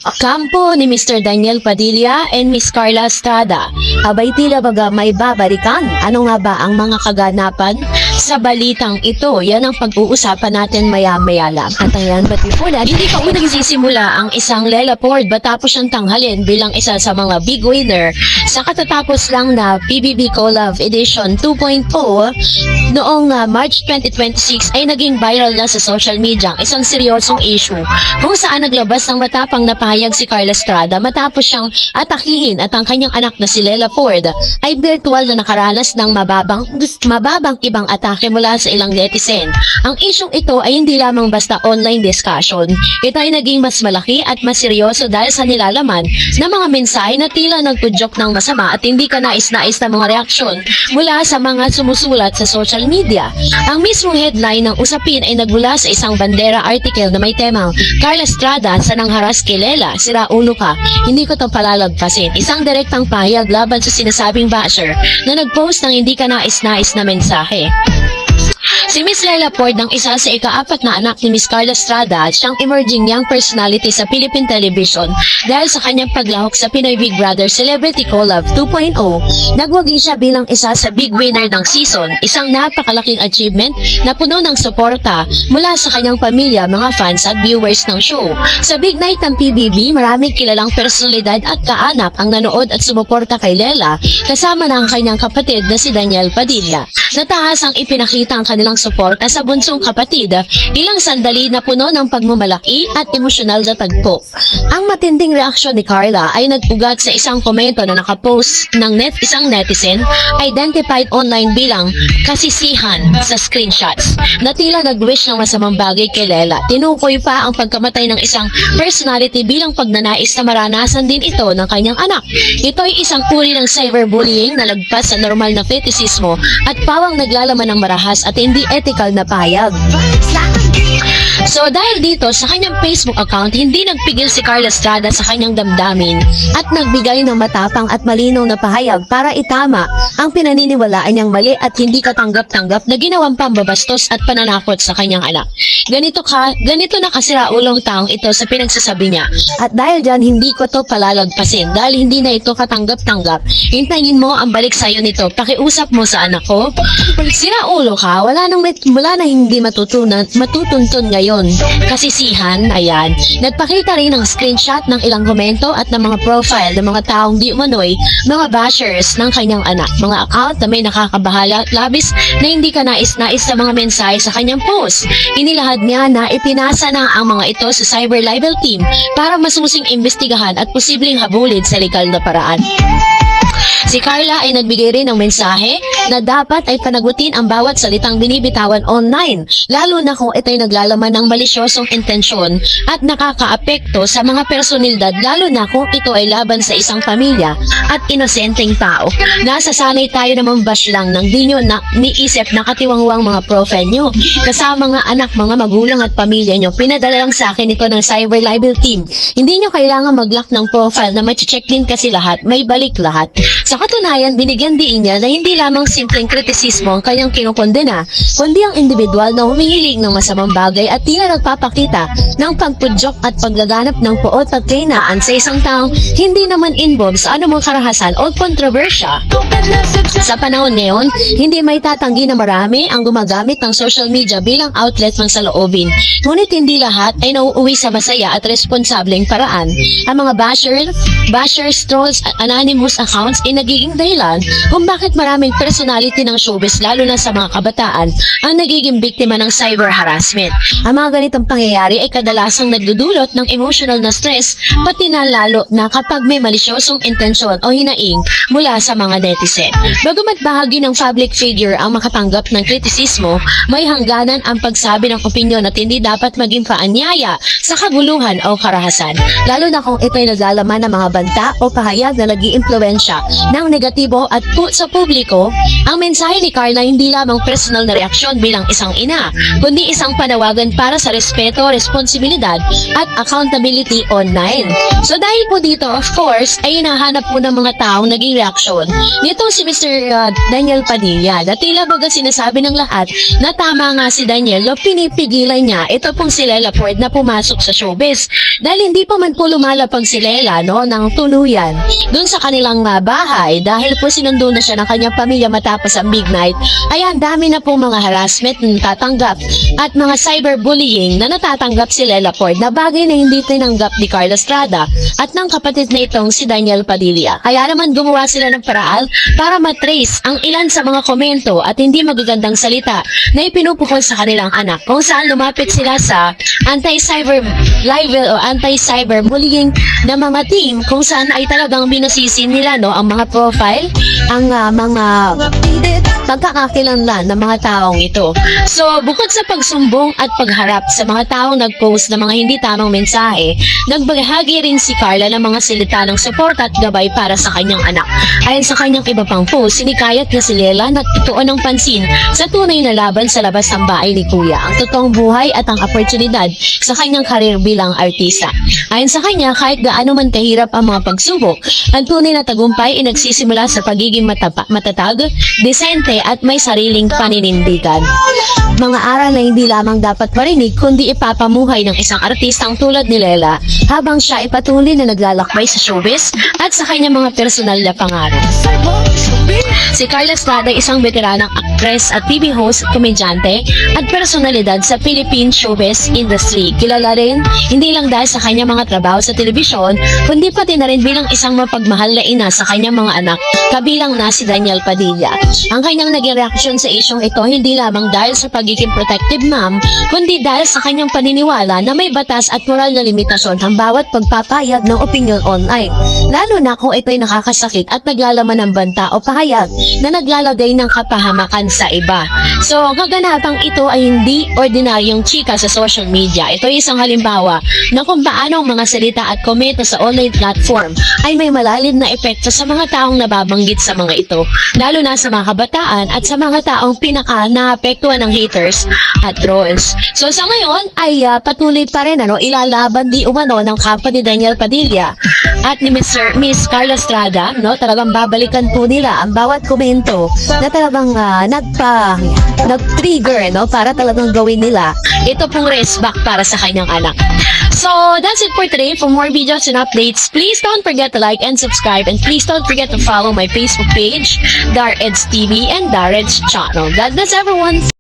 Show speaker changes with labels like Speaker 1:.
Speaker 1: Kampo ni Mr. Daniel Padilla and Miss Carla Estrada. Abay tila baga may babalikan. Ano nga ba ang mga kaganapan sa balitang ito? Yan ang pag-uusapan natin maya-maya lang. At ayan, batipulat, hindi pa unang sisimula ang isang Lela Ford matapos siyang tanghalin bilang isa sa mga big winner sa katatapos lang na PBB Collab Edition 2.0 noong March 2026 ay naging viral na sa social media ang isang seryosong issue kung saan naglabas ng matapang na pahayag si Carla Estrada matapos siyang atakihin at ang kanyang anak na si Lela Ford ay virtual na nakaranas ng mababang ibang atake mula sa ilang netizen. Ang isyong ito ay hindi lamang basta online discussion. Ito ay naging mas malaki at mas seryoso dahil sa nilalaman ng mga mensahe na tila nagpudyok ng masama at hindi ka nais-nais na mga reaksyon mula sa mga sumusulat sa social media. Ang mismong headline ng usapin ay nagmula sa isang bandera article na may temang Carla Estrada sa nangharas kay Lela, sira ulo ka, hindi ko itong palalagpasin. Isang direktang pahayag laban sa sinasabing basher na nagpost ng hindi ka nais-nais na mensahe. Si Miss Lela Ford ng isa sa ika-4 na anak ni Miss Carla Estrada at siyang emerging young personality sa Philippine television dahil sa kanyang paglahok sa Pinoy Big Brother Celebrity Collab 2.0. Nagwagi siya bilang isa sa big winner ng season, isang napakalaking achievement na puno ng suporta mula sa kanyang pamilya, mga fans at viewers ng show. Sa big night ng PBB, maraming kilalang personalidad at kaanak ang nanood at sumuporta kay Lela kasama na ang kanyang kapatid na si Daniel Padilla. Natahas ang ipinakita ang kanilang suporta sa bunsong kapatid, ilang sandali na puno ng pagmamalaki at emosyonal na tagpo. Ang matinding reaksyon ni Carla ay nagpugat sa isang komento na nakapost ng isang netizen identified online bilang kasisihan sa screenshots na tila nag-wish ng masamang bagay kay Lela. Tinukoy pa ang pagkamatay ng isang personality bilang pagnanais na maranasan din ito ng kanyang anak. Ito ay isang uri ng cyberbullying na lagpas sa normal na fetisismo at pawang naglalaman ng marahas at hindi ethical na pahayag. So dahil dito sa kanyang Facebook account, hindi nagpigil si Carla Estrada sa kanyang damdamin at nagbigay ng matapang at malinaw na pahayag para itama ang pinaniniwalaan niyang mali at hindi katanggap-tanggap na ginawang pambabastos at pananakot sa kanyang anak. Ganito na kasiraulong taong ito sa pinagsasabi niya. At dahil dyan, hindi ko to palalagpasin dahil hindi na ito katanggap-tanggap. Hintayin mo ang balik sayo nito. Pakiusap mo sa anak ko. Siraulo ka, wala na hindi matutuntun ngayon. Kasisihan, ayan. Nagpakita rin ng screenshot ng ilang komento at ng mga profile ng mga taong di umano'y mga bashers ng kanyang anak. Mga account na may nakakabahala at labis na hindi ka nais-nais sa mga mensahe sa kanyang post. Inilahad niya na ipinasa na ang mga ito sa cyber libel team para masusing imbestigahan at posibleng habulin sa legal na paraan. Si Carla ay nagbigay rin ng mensahe na dapat ay panagutin ang bawat salitang binibitawan online, lalo na kung ito'y naglalaman ng malisyosong intensyon at nakakaapekto sa mga personalidad, lalo na kung ito ay laban sa isang pamilya at inosenteng tao. Nasasanay tayo na mambash lang ng di nyo na niisip na katiwangwang mga profile nyo. Kasama mga anak, mga magulang at pamilya nyo, pinadala lang sa akin ito ng cyber libel team. Hindi nyo kailangan mag-lock ng profile na ma-check din kasi lahat, may balik lahat. Sa katunayan, binigyan din niya na hindi lamang simpleng kritisismo ang kanyang kinukondena, kundi ang individual na humihiling ng masamang bagay at tila nagpapakita ng pagpudyok at paglaganap ng puot at kainaan sa isang taong hindi naman involved sa anumang karahasan o kontrobersya. Sa panahon ngayon, hindi may tatanggi na marami ang gumagamit ng social media bilang outlet ng saloobin. Ngunit hindi lahat ay nauuwi sa masaya at responsableng paraan. Ang mga bashers, trolls at anonymous accounts ay nagiging dahilan kung bakit maraming personality ng showbiz, lalo na sa mga kabataan, ang nagiging biktima ng cyber harassment. Ang mga ganitong pangyayari ay kadalasang nagdudulot ng emotional na stress, pati na lalo na kapag may malisyosong intensyon o hinaing mula sa mga netizen. Bagamat bahagi ng public figure ang makatanggap ng kritisismo, may hangganan ang pagsabi ng opinyon at hindi dapat maging paanyaya sa kaguluhan o karahasan, lalo na kung ito'y naglalaman ng mga banta o pahayag na nag-iimpluwensya ng negatibo at sa publiko, ang mensahe ni Carla hindi lamang personal na reaksyon bilang isang ina, kundi isang panawagan para sa respeto, responsibilidad at accountability online. So dahil po dito, of course, ay hinahanap po ng mga taong naging reaksyon nitong si Mr. Daniel Padilla, na tila baga sinasabi ng lahat na tama nga si Daniel o pinipigilan niya ito pong si Lela Ford na pumasok sa showbiz. Dahil hindi pa man po lumalapag si Lela ng tuluyan dun sa kanilang bahay, dahil po sinundo na siya ng kanyang pamilya matapos ang big night, ay ang dami na po mga harassment na natatanggap at mga cyberbullying na natatanggap si Lela Ford, na bagay na hindi tinanggap ni Carla Estrada at ng kapatid na itong si Daniel Padilla. Kaya naman gumawa sila ng paraan para matrace ang ilan sa mga komento at hindi magagandang salita na ipinupukol sa kanilang anak, kung saan lumapit sila sa anti-cyber libel o anti-cyber bullying na mga team, kung saan ay talagang binasisi nila ang mga profile, ang mga pagkakakilanlan ng mga taong ito. So, bukod sa pagsumbong at pagharap sa mga taong nag-post ng mga hindi tamang mensahe, nagbahagi rin si Carla ng mga salita ng suporta at gabay para sa kanyang anak. Ayon sa kanyang iba pang post, sinikayat na si Lela na tutuon ng pansin sa tunay na laban sa labas ng bahay ni Kuya, ang totoong buhay at ang oportunidad sa kanyang karir bilang artista. Ayon sa kanya, kahit gaano man kahirap ang mga pagsubok, ang tunay na tagumpay ay nagsisimula sa pagiging matatag, desente at may sariling paninindigan. Mga aral na hindi lamang dapat marinig kundi ipapamuhay ng isang artistang tulad ni Lela habang siya ay patuloy na naglalakbay sa showbiz at sa kanyang mga personal na pangarap. Si Carla Estrada ay isang veteranang actress at TV host, komedyante at personalidad sa Philippine showbiz industry. Kilala rin hindi lang dahil sa kanyang mga trabaho sa telebisyon, kundi pati na rin bilang isang mapagmahal na ina sa kanyang mga anak, kabilang na si Daniel Padilla. Ang kanyang naging reaksyon sa isyong ito hindi lamang dahil sa pagiging protective mom, kundi dahil sa kanyang paniniwala na may batas at moral na limitasyon ang bawat pagpapayag ng opinion online, lalo na kung ito'y nakakasakit at naglalaman ng banta o pahayag na naglalagay ng kapahamakan sa iba. So, ang kaganapang ito ay hindi ordinaryong chika sa social media. Ito ay isang halimbawa na kung paano ang mga salita at komento sa online platform ay may malalim na epekto sa mga taong nababanggit sa mga ito, lalo na sa mga kabataan at sa mga taong pinaka-naapektuhan ng haters at trolls. So, sa ngayon ay patuloy pa rin ilalaban di umano ng kapwa ni Daniel Padilla at ni Miss Carla Estrada, talagang babalikan po nila ang bawat komento na talagang nag-trigger, para talagang gawin nila ito pong race back para sa kanyang anak. So, that's it for today. For more videos and updates, please don't forget to like and subscribe, and please don't forget to follow my Facebook page, Dar Eds TV and Dar Eds channel. God bless everyone!